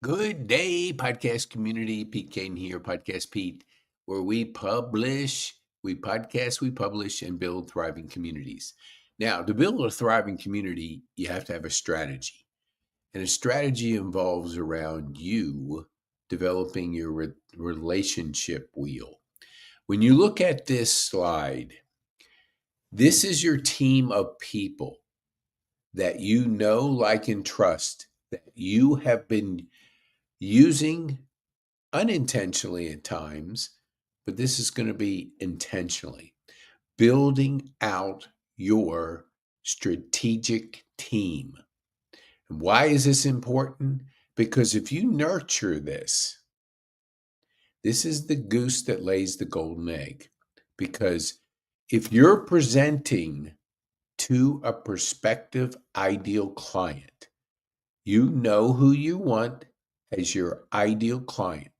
Good day, podcast community. Pete Kane here, Podcast Pete, where we publish, we podcast, we publish, and build thriving communities. Now, to build a thriving community, you have to have a strategy. And a strategy involves around you developing your relationship wheel. When you look at this slide, this is your team of people that you know, like, and trust that you have been using unintentionally at times, but this is going to be intentionally building out your strategic team. And why is this important? Because if you nurture this is the goose that lays the golden egg. Because if you're presenting to a prospective ideal client, you know who you want as your ideal client,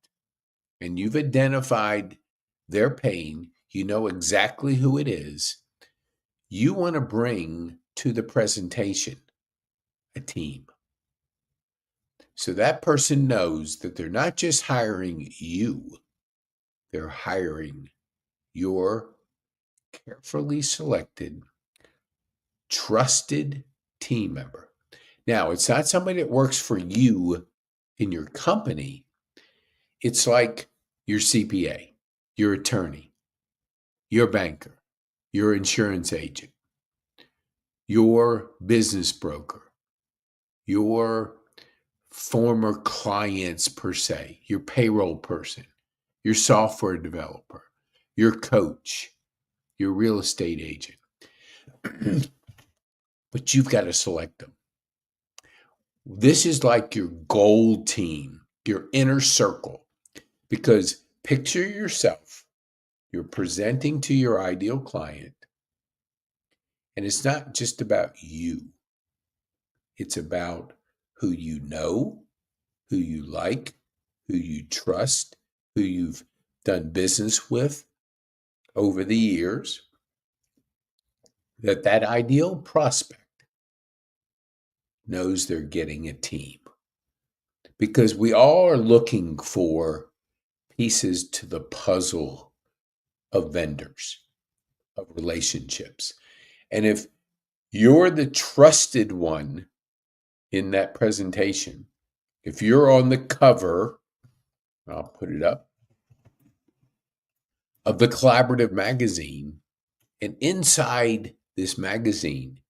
and you've identified their pain, you know exactly who it is, you want to bring to the presentation a team. So that person knows that they're not just hiring you, they're hiring your carefully selected, trusted team member. Now, it's not somebody that works for you in your company. It's like your CPA, your attorney, your banker, your insurance agent, your business broker, your former clients per se, your payroll person, your software developer, your coach, your real estate agent. But you've got to select them. This is like your gold team, your inner circle, because picture yourself, you're presenting to your ideal client, and it's not just about you. It's about who you know, who you like, who you trust, who you've done business with over the years, that ideal prospect knows they're getting a team. Because we all are looking for pieces to the puzzle of vendors, of relationships. And if you're the trusted one in that presentation, if you're on the cover, I'll put it up, of the Collborative magazine, and inside this magazine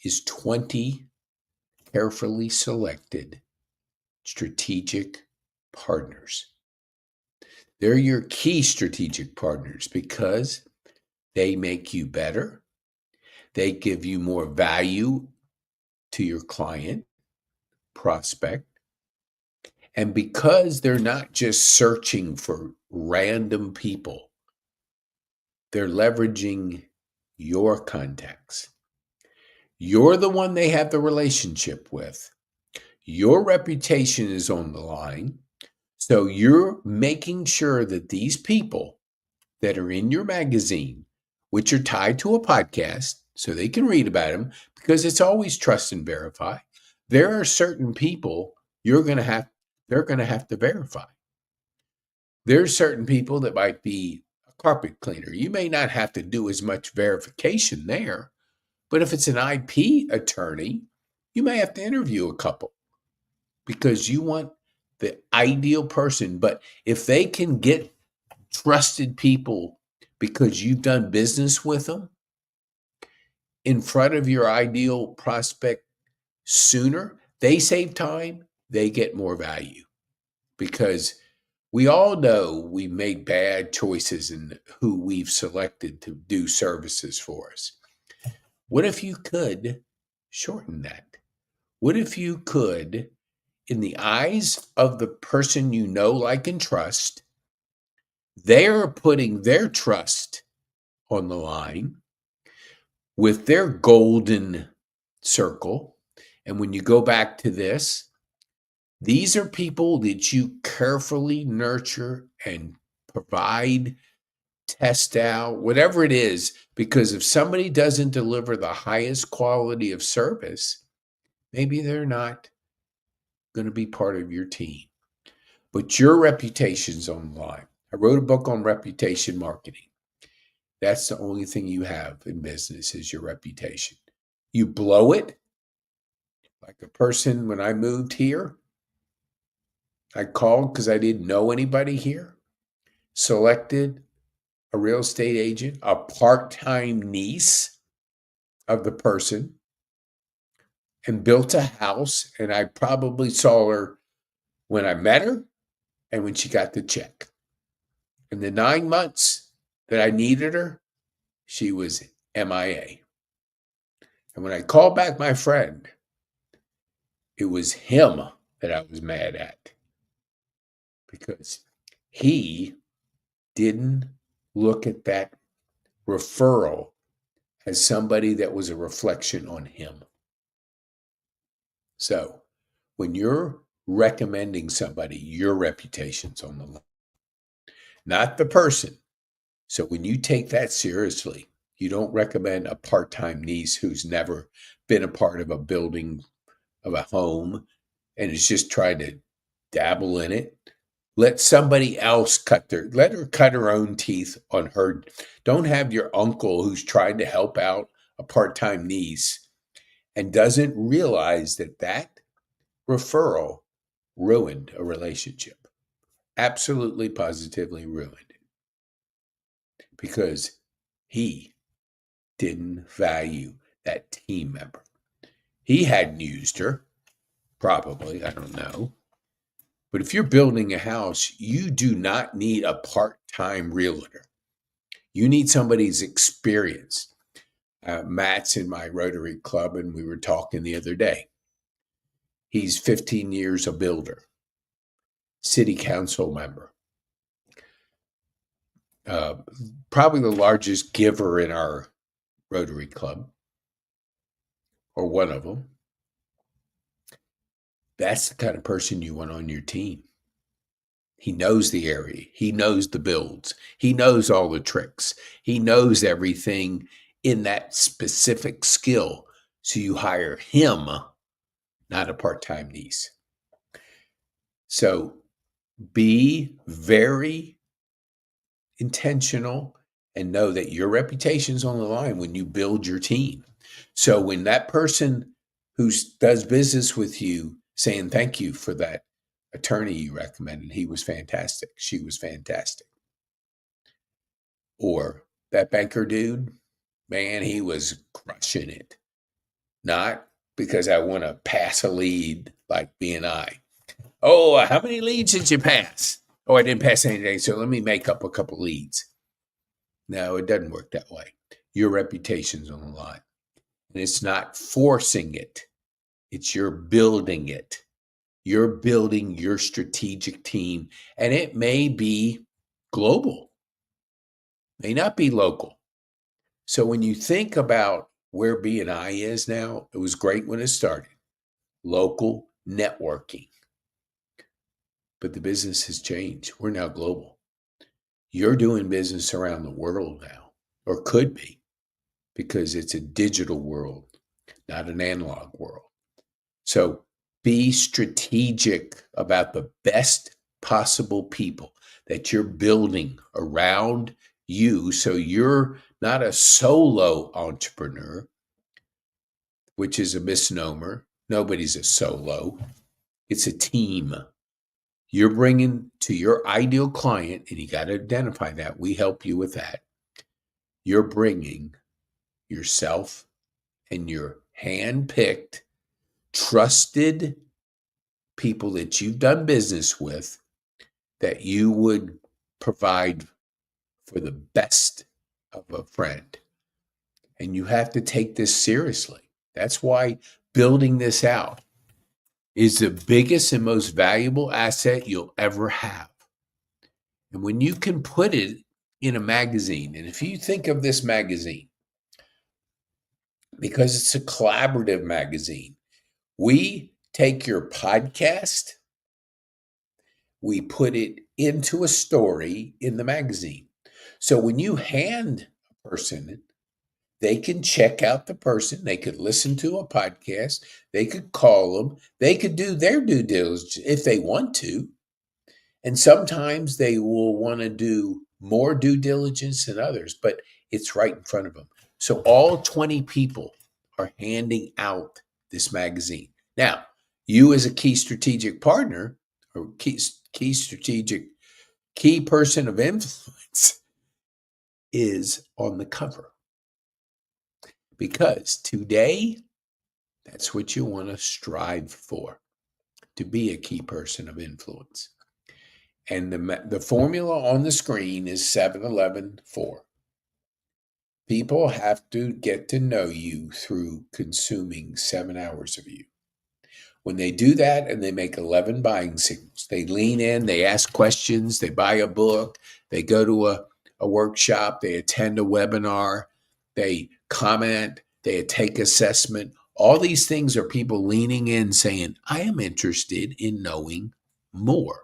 is 20 carefully selected strategic partners. They're your key strategic partners because they make you better. They give you more value to your client, prospect. And because they're not just searching for random people, they're leveraging your contacts. You're the one they have the relationship with. Your reputation is on the line. So you're making sure that these people that are in your magazine, which are tied to a podcast, so they can read about them, because it's always trust and verify. There are certain people they're going to have to verify. There's certain people that might be a carpet cleaner. You may not have to do as much verification there, but if it's an IP attorney, you may have to interview a couple because you want the ideal person. But if they can get trusted people because you've done business with them in front of your ideal prospect sooner, they save time, they get more value. Because we all know we made bad choices in who we've selected to do services for us. What if you could shorten that? What if you could, in the eyes of the person you know, like, and trust, they're putting their trust on the line with their golden circle. And when you go back to this, these are people that you carefully nurture and provide, test out, whatever it is, because if somebody doesn't deliver the highest quality of service, maybe they're not going to be part of your team. But your reputation's on the line. I wrote a book on reputation marketing. That's the only thing you have in business is your reputation. You blow it, like a person when I moved here, I called because I didn't know anybody here, selected a real estate agent, a part-time niece of the person, and built a house. And I probably saw her when I met her and when she got the check. In the 9 months that I needed her, she was MIA. And when I called back my friend, it was him that I was mad at because he didn't look at that referral as somebody that was a reflection on him. So when you're recommending somebody, your reputation's on the line, not the person. So when you take that seriously, you don't recommend a part-time niece who's never been a part of a building of a home and is just trying to dabble in it. Let somebody else let her cut her own teeth on her. Don't have your uncle who's trying to help out a part-time niece and doesn't realize that referral ruined a relationship. Absolutely, positively ruined it because he didn't value that team member. He hadn't used her, probably, I don't know. But if you're building a house, you do not need a part-time realtor. You need somebody who's experienced. Matt's in my Rotary Club, and we were talking the other day. He's 15 years a builder, city council member, probably the largest giver in our Rotary Club, or one of them. That's the kind of person you want on your team. He knows the area. He knows the builds. He knows all the tricks. He knows everything in that specific skill. So you hire him, not a part-time niece. So be very intentional and know that your reputation's on the line when you build your team. So when that person who does business with you saying thank you for that attorney you recommended, he was fantastic, she was fantastic. Or that banker dude, man, he was crushing it. Not because I want to pass a lead like BNI. Oh, how many leads did you pass? Oh, I didn't pass anything, so let me make up a couple leads. No, it doesn't work that way. Your reputation's on the line. And it's not forcing it. It's you're building it. You're building your strategic team. And it may be global, may not be local. So when you think about where BNI is now, it was great when it started. Local networking. But the business has changed. We're now global. You're doing business around the world now, or could be, because it's a digital world, not an analog world. So be strategic about the best possible people that you're building around you. So you're not a solo entrepreneur, which is a misnomer. Nobody's a solo. It's a team. You're bringing to your ideal client, and you got to identify that. We help you with that. You're bringing yourself and your hand-picked, trusted people that you've done business with that you would provide for the best of a friend. And you have to take this seriously. That's why building this out is the biggest and most valuable asset you'll ever have. And when you can put it in a magazine, and if you think of this magazine, because it's a collaborative magazine, we take your podcast, we put it into a story in the magazine. So when you hand a person They can check out the person. They could listen to a podcast. They could call them. They could do their due diligence if they want to. And sometimes they will want to do more due diligence than others, but it's right in front of them. So all 20 people are handing out this magazine. Now, you as a key strategic partner or key person of influence is on the cover. Because today, that's what you want to strive for, to be a key person of influence. And the formula on the screen is 7-11-4. People have to get to know you through consuming 7 hours of you. When they do that and they make 11 buying signals, they lean in, they ask questions, they buy a book, they go to a workshop, they attend a webinar, they comment, they take assessment. All these things are people leaning in saying, I am interested in knowing more.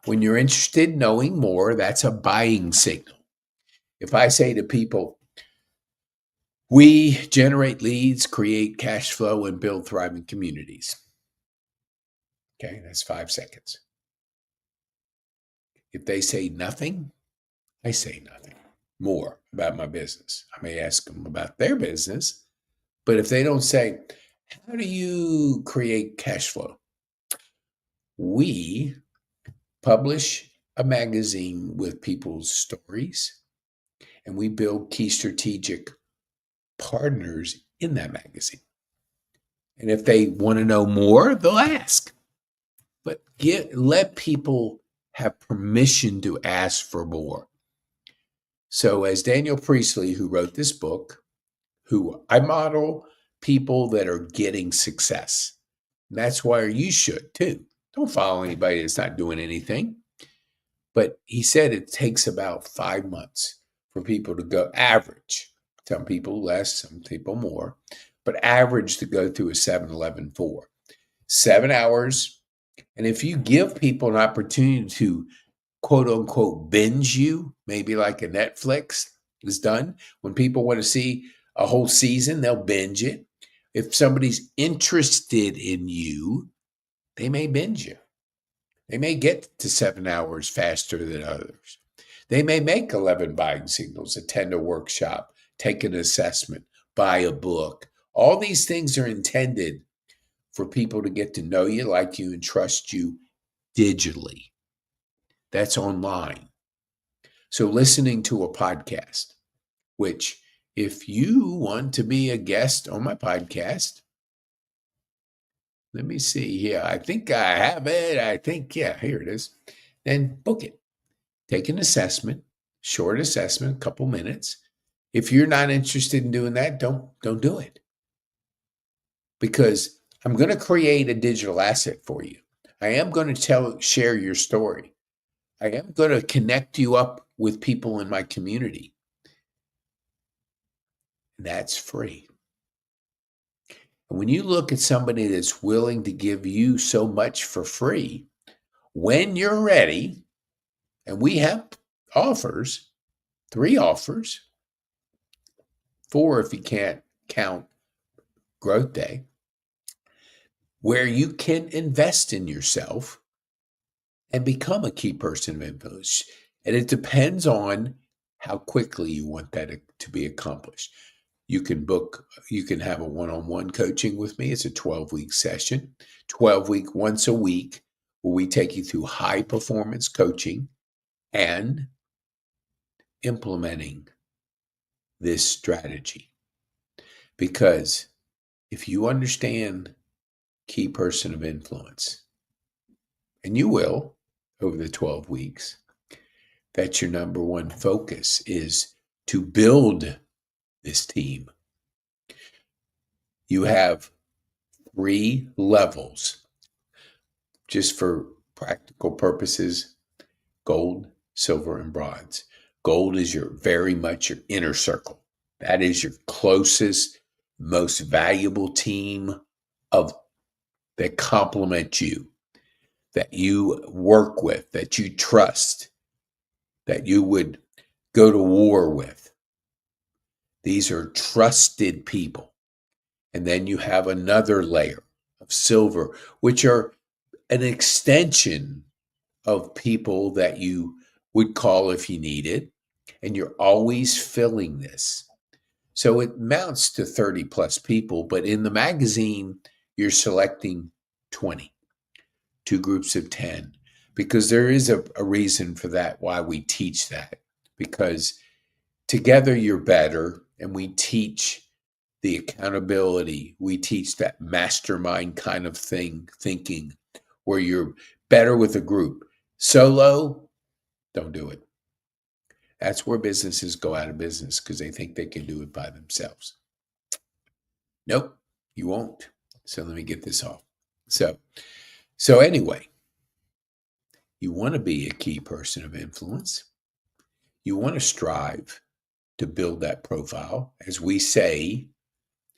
When you're interested in knowing more, that's a buying signal. If I say to people, we generate leads, create cash flow, and build thriving communities. Okay, that's 5 seconds. If they say nothing, I say nothing more about my business. I may ask them about their business, but if they don't say, how do you create cash flow? We publish a magazine with people's stories, and we build key strategic partners in that magazine. And if they want to know more, they'll ask. But let people have permission to ask for more. So as Daniel Priestley, who wrote this book, who I model people that are getting success. And that's why you should too. Don't follow anybody that's not doing anything. But he said it takes about 5 months for people to go average. Some people less, some people more, but average to go through a 7-11-4. 7 hours. And if you give people an opportunity to quote unquote binge you, maybe like a Netflix is done, when people want to see a whole season, they'll binge it. If somebody's interested in you, they may binge you. They may get to 7 hours faster than others. They may make 11 buying signals, attend a workshop, take an assessment, buy a book. All these things are intended for people to get to know you, like you, and trust you digitally. That's online. So listening to a podcast, which if you want to be a guest on my podcast, let me see here. I think I have it. Yeah, here it is. Then book it. Take an assessment, short assessment, a couple minutes. If you're not interested in doing that, don't do it. Because I'm going to create a digital asset for you. I am going to share your story. I am going to connect you up with people in my community. That's free. And when you look at somebody that's willing to give you so much for free, when you're ready, and we have offers, 3 offers, 4 if you can't count Growth Day, where you can invest in yourself and become a key person of influence. And it depends on how quickly you want that to be accomplished. You can have a one-on-one coaching with me. It's a 12-week session, 12-week once a week, where we take you through high performance coaching and implementing this strategy. Because if you understand key person of influence, and you will over the 12 weeks, that's your number one focus, is to build this team. You have 3 levels, just for practical purposes: gold, silver, and bronze. Gold is very much your inner circle. That is your closest, most valuable team that complement you, that you work with, that you trust, that you would go to war with. These are trusted people. And then you have another layer of silver, which are an extension of people that you would call if you need it. And you're always filling this. So it amounts to 30 plus people, but in the magazine, you're selecting 20, two groups of 10, because there is a reason for that, why we teach that. Because together you're better, and we teach the accountability. We teach that mastermind kind of thinking, where you're better with a group. Solo, don't do it. That's where businesses go out of business, because they think they can do it by themselves. Nope, you won't. So let me get this off. So anyway, you want to be a key person of influence. You want to strive to build that profile, as we say.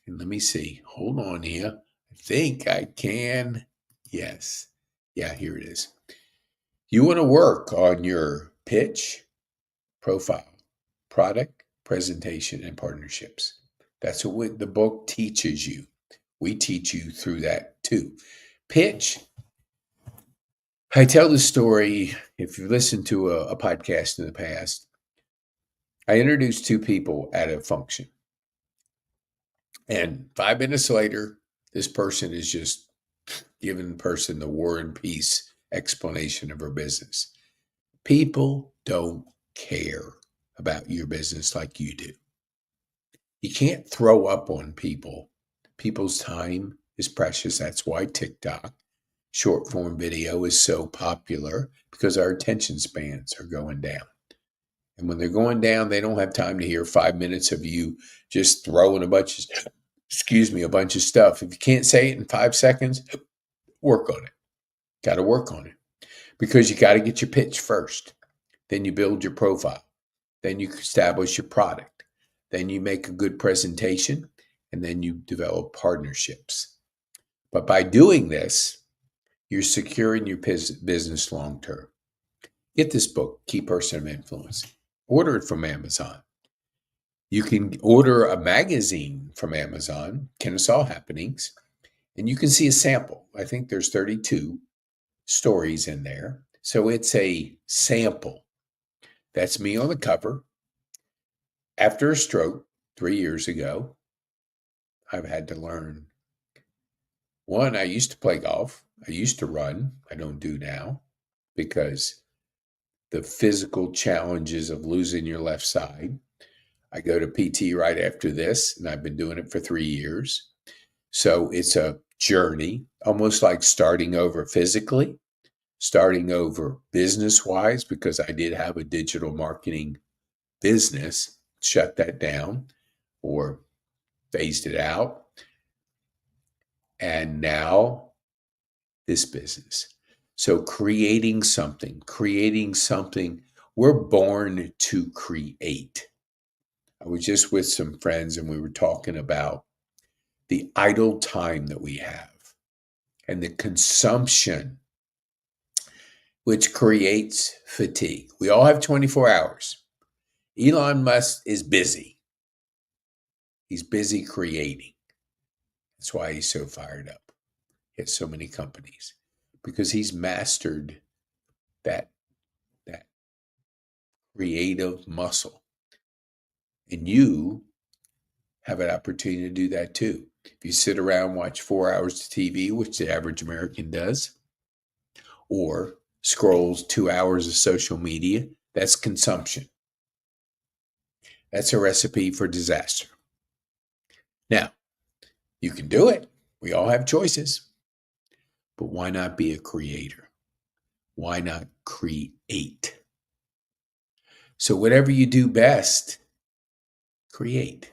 And let me see. Hold on here. I think I can. Yes. Yeah, here it is. You want to work on your pitch, profile, product, presentation, and partnerships. That's what the book teaches you. We teach you through that too. Pitch. I tell the story, if you've listened to a podcast in the past, I introduced two people at a function. And 5 minutes later, this person is just giving the person the War and Peace explanation of her business. People don't care about your business like you do. You can't throw up on people. People's time is precious. That's why TikTok, short form video, is so popular, because our attention spans are going down. And when they're going down, they don't have time to hear 5 minutes of you just throwing a bunch of stuff. If you can't say it in 5 seconds, work on it. Got to work on it, because you got to get your pitch first. Then you build your profile. Then you establish your product. Then you make a good presentation, and then you develop partnerships. But by doing this, you're securing your business long term. Get this book, Key Person of Influence. Order it from Amazon. You can order a magazine from Amazon, Kennesaw Happenings, and you can see a sample. I think there's 32 stories in there. So it's a sample. That's me on the cover. After a stroke 3 years ago, I've had to learn. One, I used to play golf. I used to run. I don't do now, because the physical challenges of losing your left side. I go to PT right after this, and I've been doing it for 3 years. So it's a journey, almost like starting over physically, starting over business-wise, because I did have a digital marketing business, shut that down or phased it out. And now this business. So creating something, we're born to create. I was just with some friends, and we were talking about the idle time that we have and the consumption, which creates fatigue. We all have 24 hours. Elon Musk is busy. He's busy creating. That's why he's so fired up. He has so many companies, because he's mastered that creative muscle. And you have an opportunity to do that too. If you sit around, watch 4 hours of TV, which the average American does, or scrolls 2 hours of social media, that's consumption. That's a recipe for disaster. Now, you can do it. We all have choices. But why not be a creator? Why not create? So whatever you do best, create.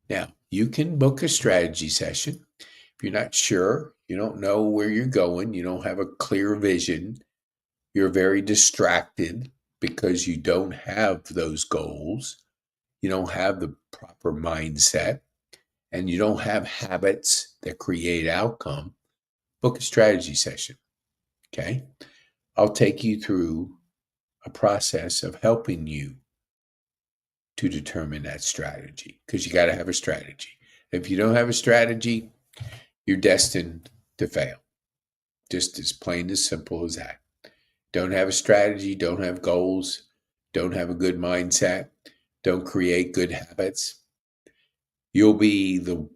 Now, you can book a strategy session. If you're not sure, you don't know where you're going, you don't have a clear vision, you're very distracted because you don't have those goals, you don't have the proper mindset, and you don't have habits that create outcome, book a strategy session, okay? I'll take you through a process of helping you to determine that strategy, because you got to have a strategy. If you don't have a strategy, you're destined to fail. Just as plain as simple as that. Don't have a strategy, don't have goals, don't have a good mindset, don't create good habits. You'll be the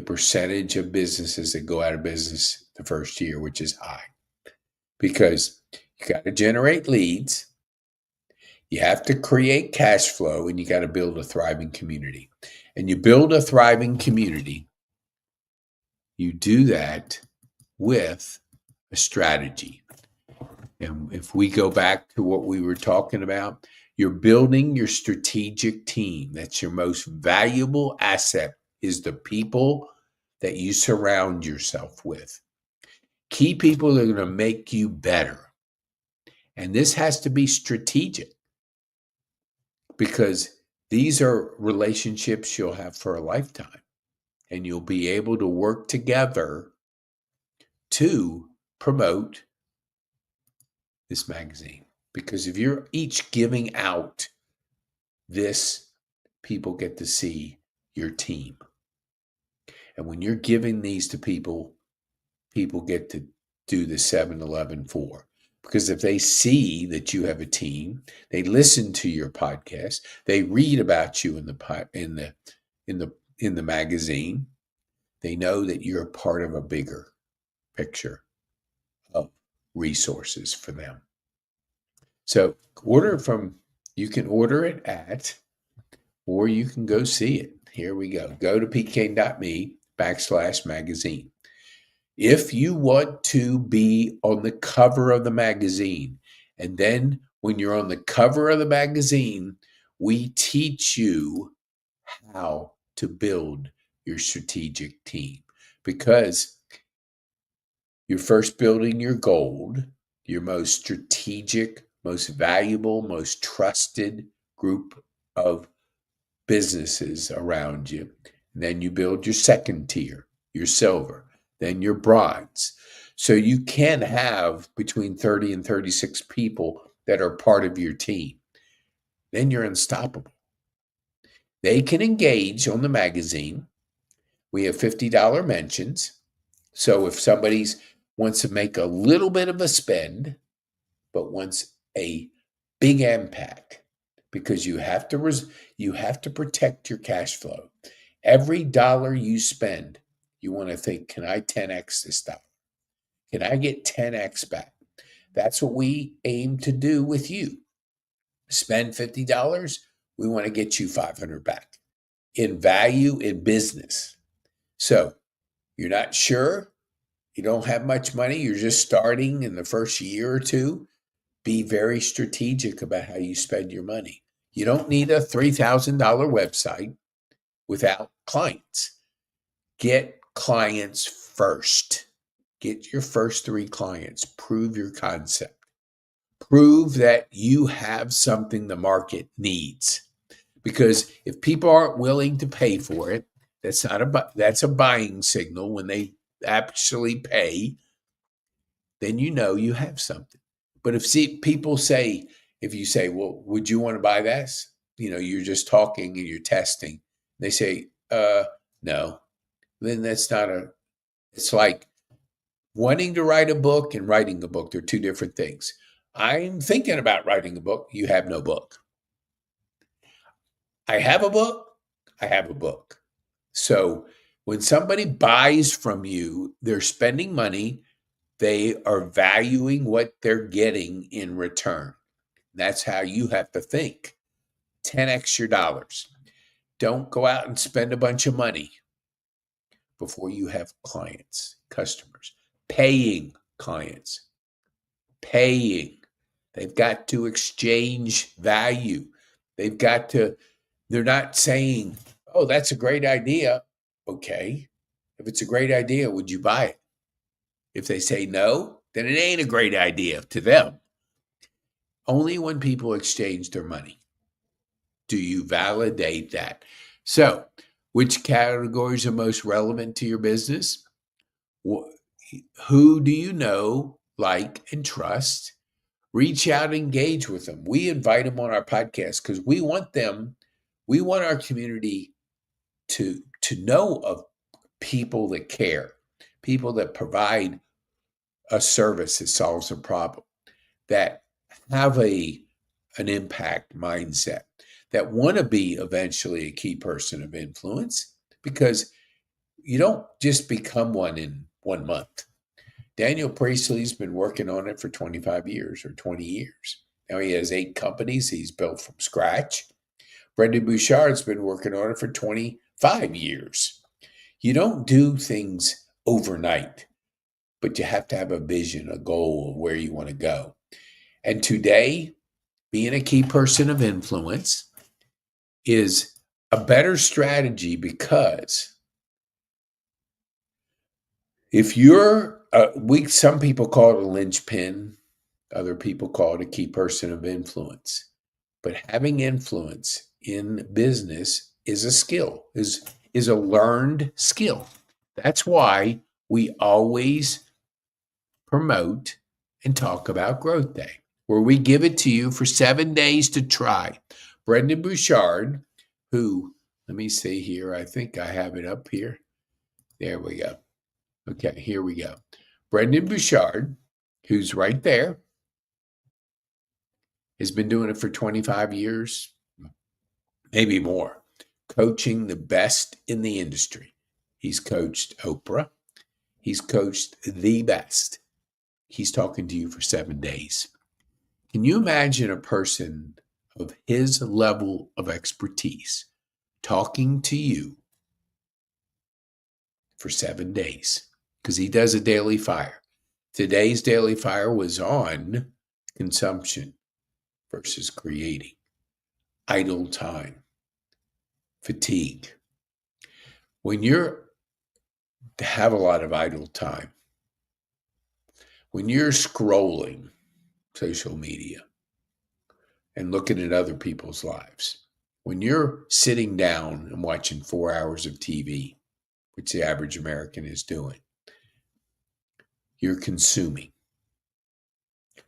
percentage of businesses that go out of business the first year, which is high, because you got to generate leads, you have to create cash flow, and you got to build a thriving community. And you build a thriving community, you do that with a strategy. And if we go back to what we were talking about, you're building your strategic team. That's your most valuable asset, is the people that you surround yourself with. Key people that are going to make you better. And this has to be strategic, because these are relationships you'll have for a lifetime, and you'll be able to work together to promote this magazine. Because if you're each giving out this, people get to see your team. And when you're giving these to people, people get to do the 7-Eleven for. Because if they see that you have a team, they listen to your podcast, they read about you in the magazine, they know that you're a part of a bigger picture of resources for them. So you can order it at, or you can go see it. Here we go. Go to pkane.me/magazine. If you want to be on the cover of the magazine, and then when you're on the cover of the magazine, we teach you how to build your strategic team, because you're first building your gold, your most strategic, most valuable, most trusted group of businesses around you. And then you build your second tier, your silver, then your bronze. So you can have between 30 and 36 people that are part of your team. Then you're unstoppable. They can engage on the magazine. We have $50 mentions. So if somebody wants to make a little bit of a spend, but wants a big impact, because you have to protect your cash flow. Every dollar you spend, you want to think, can I 10x this dollar? Can I get 10x back? That's what we aim to do with you. Spend $50, we want to get you 500 back in value in business. So you're not sure, you don't have much money, you're just starting in the first year or two, be very strategic about how you spend your money. You don't need a $3,000 website without clients. Get clients first. Get your first 3 clients. Prove your concept. Prove that you have something the market needs. Because if people aren't willing to pay for it, that's a buying signal. When they actually pay, then you know you have something. But if you say, well, would you want to buy this? You're just talking and you're testing. They say, no. Then it's like wanting to write a book and writing a book. They're two different things. I'm thinking about writing a book. You have no book. I have a book. I have a book. So when somebody buys from you, they're spending money. They are valuing what they're getting in return. That's how you have to think. 10x your dollars. Don't go out and spend a bunch of money before you have clients, customers, paying clients, paying. They've got to exchange value. They're not saying, oh, that's a great idea. Okay. If it's a great idea, would you buy it? If they say no, then it ain't a great idea to them. Only when people exchange their money do you validate that. So, which categories are most relevant to your business? Who do you know, like, and trust? Reach out, engage with them. We invite them on our podcast because we want them We want our community to know of people that care, people that provide a service that solves a problem, that have an impact mindset, that want to be eventually a key person of influence, because you don't just become one in 1 month. Daniel Priestley's been working on it for 25 years or 20 years. Now he has 8 companies he's built from scratch. Brendan Bouchard's been working on it for 25 years. You don't do things overnight, but you have to have a vision, a goal of where you want to go. And today, being a key person of influence is a better strategy, because if you're, some people call it a linchpin, other people call it a key person of influence. But having influence in business is a skill, is a learned skill. That's why we always promote and talk about Growth Day, where we give it to you for 7 days to try. Brendan Bouchard, who, let me see here, I think I have it up here. There we go. Okay, here we go. Brendan Bouchard, who's right there, has been doing it for 25 years, maybe more, coaching the best in the industry. He's coached Oprah. He's coached the best. He's talking to you for 7 days. Can you imagine a person of his level of expertise talking to you for 7 days? Because he does a daily fire. Today's daily fire was on consumption versus creating, idle time, fatigue. When you're have a lot of idle time, when you're scrolling social media and looking at other people's lives, when you're sitting down and watching 4 hours of TV, which the average American is doing, you're consuming.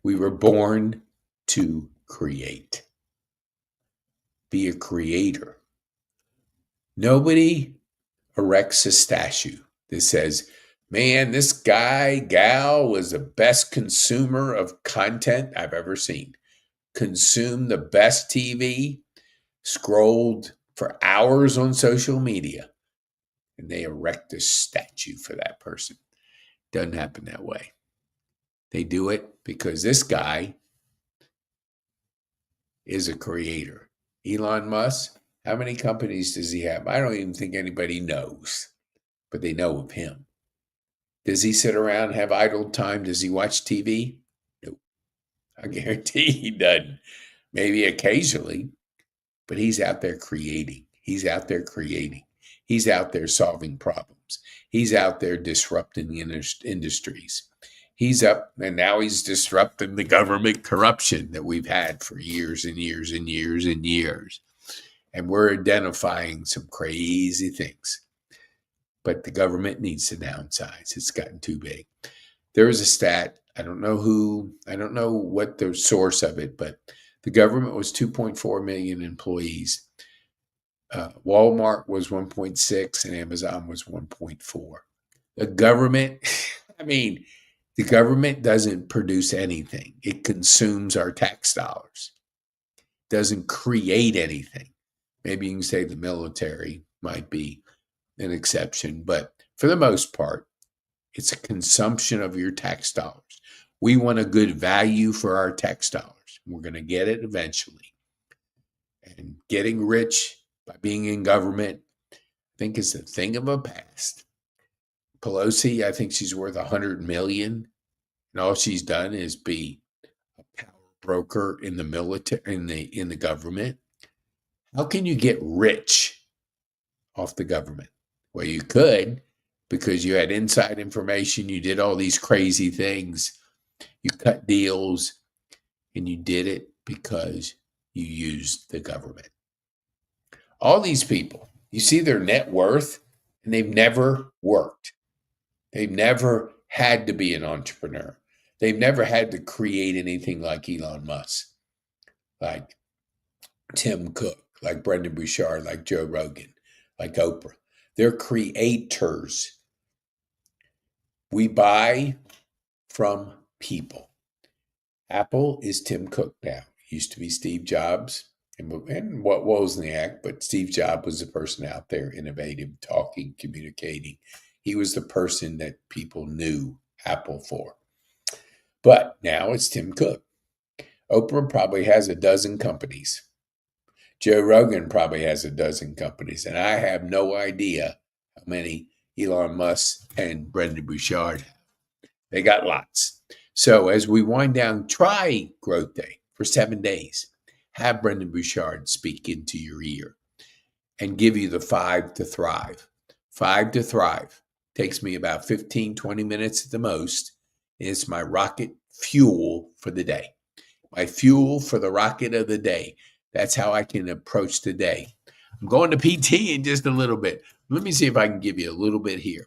We were born to create. Be a creator. Nobody erects a statue that says, man, this guy, gal was the best consumer of content I've ever seen. Consumed the best TV, scrolled for hours on social media, and they erect a statue for that person. Doesn't happen that way. They do it because this guy is a creator. Elon Musk, how many companies does he have? I don't even think anybody knows, but they know of him. Does he sit around and have idle time? Does he watch TV? No. I guarantee he doesn't. Maybe occasionally, but he's out there creating. He's out there creating. He's out there solving problems. He's out there disrupting the industries. He's up, and now he's disrupting the government corruption that we've had for years and years and years and years. And we're identifying some crazy things. But the government needs to downsize. It's gotten too big. There was a stat, I don't know what the source of it, but the government was 2.4 million employees. Walmart was 1.6 and Amazon was 1.4. The government, the government doesn't produce anything. It consumes our tax dollars. It doesn't create anything. Maybe you can say the military might be an exception, but for the most part, it's a consumption of your tax dollars. We want a good value for our tax dollars. We're going to get it eventually. And getting rich by being in government, I think, is a thing of a past. Pelosi, I think she's worth $100 million, and all she's done is be a power broker in the military, in the government. How can you get rich off the government? Well, you could, because you had inside information. You did all these crazy things. You cut deals, and you did it because you used the government. All these people, you see their net worth, and they've never worked. They've never had to be an entrepreneur. They've never had to create anything like Elon Musk, like Tim Cook, like Brendan Bouchard, like Joe Rogan, like Oprah. They're creators. We buy from people. Apple is Tim Cook now. Used to be Steve Jobs and what Wozniak, but Steve Jobs was the person out there, innovative, talking, communicating. He was the person that people knew Apple for. But now it's Tim Cook. Oprah probably has a dozen companies. Joe Rogan probably has a dozen companies. And I have no idea how many Elon Musk and Brendan Bouchard have. They got lots. So as we wind down, try Growth Day for 7 days. Have Brendan Bouchard speak into your ear and give you the 5 to thrive. 5 to thrive takes me about 15, 20 minutes at the most. It's my rocket fuel for the day. My fuel for the rocket of the day. That's how I can approach the day. I'm going to PT in just a little bit. Let me see if I can give you a little bit here.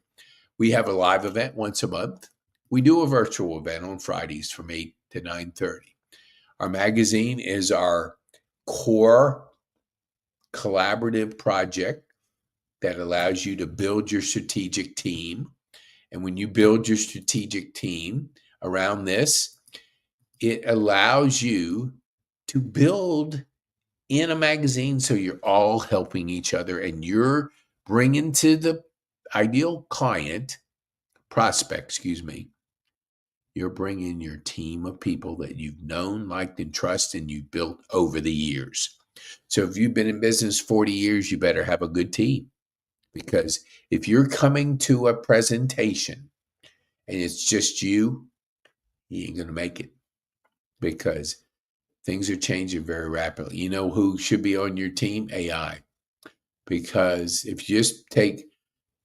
We have a live event once a month. We do a virtual event on Fridays from 8 to 9:30. Our magazine is our core collaborative project that allows you to build your strategic team. And when you build your strategic team around this, it allows you to build in a magazine so you're all helping each other and you're bringing to the ideal client, prospect, you're bringing your team of people that you've known, liked, and trusted, and you've built over the years. So if you've been in business 40 years, you better have a good team. Because if you're coming to a presentation and it's just you ain't going to make it because things are changing very rapidly. You know who should be on your team? AI. Because if you just take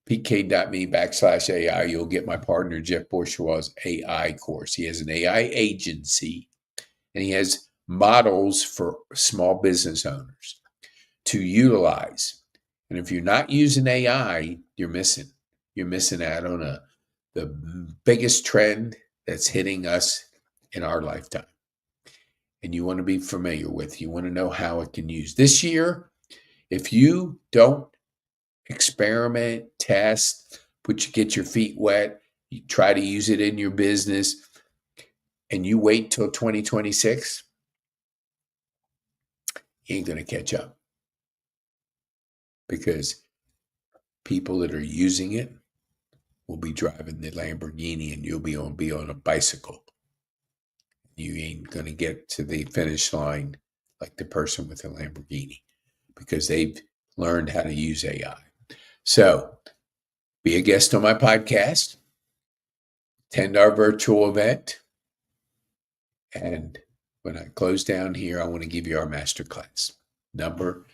pk.me/AI, you'll get my partner Jeff Bourgeois' AI course. He has an AI agency and he has models for small business owners to utilize. And if you're not using AI, you're missing. You're missing out on the biggest trend that's hitting us in our lifetime. And you want to be familiar with, you want to know how it can use. This year, if you don't experiment, test, get your feet wet, you try to use it in your business, and you wait till 2026, you ain't going to catch up. Because people that are using it will be driving the Lamborghini and you'll be on a bicycle. You ain't going to get to the finish line like the person with the Lamborghini because they've learned how to use AI. So be a guest on my podcast, attend our virtual event, and when I close down here, I want to give you our masterclass. Number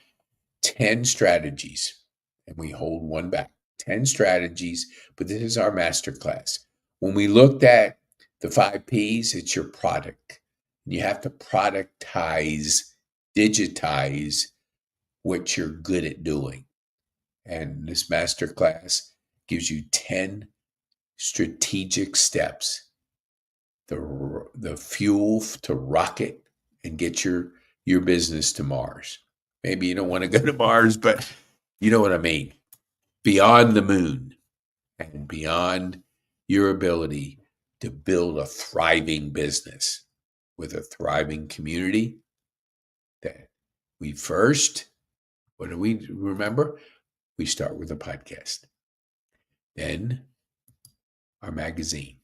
10 strategies, and we hold one back. 10 strategies, but this is our masterclass. When we looked at the 5 Ps, it's your product. You have to productize, digitize what you're good at doing. And this masterclass gives you 10 strategic steps, the fuel to rocket and get your business to Mars. Maybe you don't want to go to Mars, but you know what I mean. Beyond the moon and beyond your ability to build a thriving business with a thriving community that we first, what do we remember? We start with a podcast, then our magazine,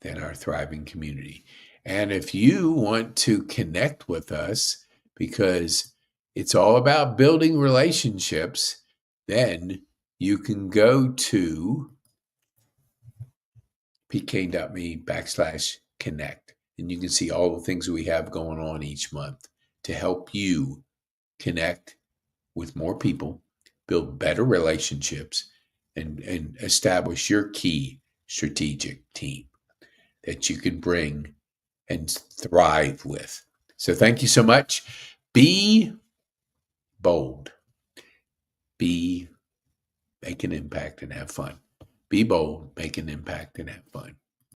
then our thriving community. And if you want to connect with us, because it's all about building relationships, then you can go to pk.me/connect. And you can see all the things we have going on each month to help you connect with more people, build better relationships, and establish your key strategic team that you can bring and thrive with. So thank you so much. Be bold. Make an impact and have fun. Be bold, make an impact and have fun.